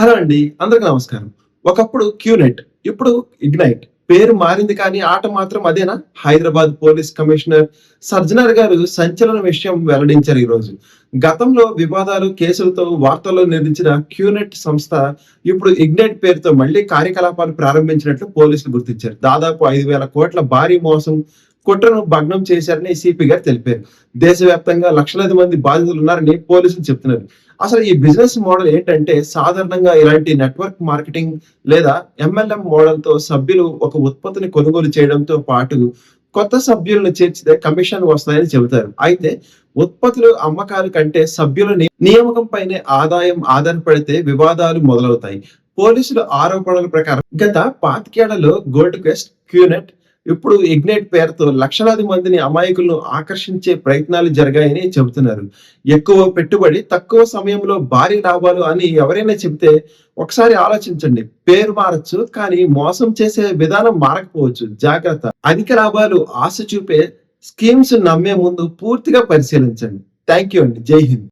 Hello అండి. అందరికి నమస్కారం. ఒకప్పుడు క్యూనెట్, ఇప్పుడు ఇగ్నైట్. పేరు మారింది కానీ ఆట మాత్రం అదేనా? హైదరాబాద్ పోలీస్ కమిషనర్ సర్జనర్ గారు సంచలన విషయం వెల్లడించారు ఈరోజు. గతంలో వివాదాలు, కేసులతో వార్తల్లో నిలిచిన క్యూనెట్ సంస్థ ఇప్పుడు ఇగ్నైట్ పేరుతో మళ్ళీ కార్యకలాపాలు ప్రారంభించినట్లు పోలీసులు గుర్తించారు. దాదాపు 5,000 కోట్ల భారీ మోసం, కుట్రను భగ్నం చేశారని సిపి గారు తెలిపారు. దేశవ్యాప్తంగా లక్షలాది మంది బాధితులున్నారని పోలీసులు చెప్తున్నారు. అసలు ఈ బిజినెస్ మోడల్ ఏంటంటే సాధారణంగా ఇలాంటి నెట్వర్క్ మార్కెటింగ్ లేదా ఎంఎల్ఎం మోడల్‌తో సభ్యులు ఒక ఉత్పత్తిని కొనుగోలు చేయడంతో పాటు కొత్త సభ్యులను చేర్చితే కమిషన్ వస్తాయని చెబుతారు. అయితే ఉత్పత్తులు అమ్మకాల కంటే సభ్యుల నియామకంపైనే ఆదాయం ఆధారపడితే వివాదాలు మొదలవుతాయి. పోలీసుల ఆరోపణల ప్రకారం గత 25 ఏళ్లలో గోల్డ్ క్వెస్ట్, క్యూనెట్, ఇప్పుడు ఇగ్నైట్ పేరుతో లక్షలాది మందిని అమాయకులను ఆకర్షించే ప్రయత్నాలు జరిగాయని చెబుతున్నారు. ఎక్కువ పెట్టుబడి, తక్కువ సమయంలో భారీ లాభాలు అని ఎవరైనా చెబితే ఒకసారి ఆలోచించండి. పేరు మారొచ్చు, కానీ మోసం చేసే విధానం మారకపోవచ్చు. జాగ్రత్త. అధిక లాభాలు ఆశ చూపే స్కీమ్స్ నమ్మే ముందు పూర్తిగా పరిశీలించండి. థాంక్ యూ అండి. జై హింద్.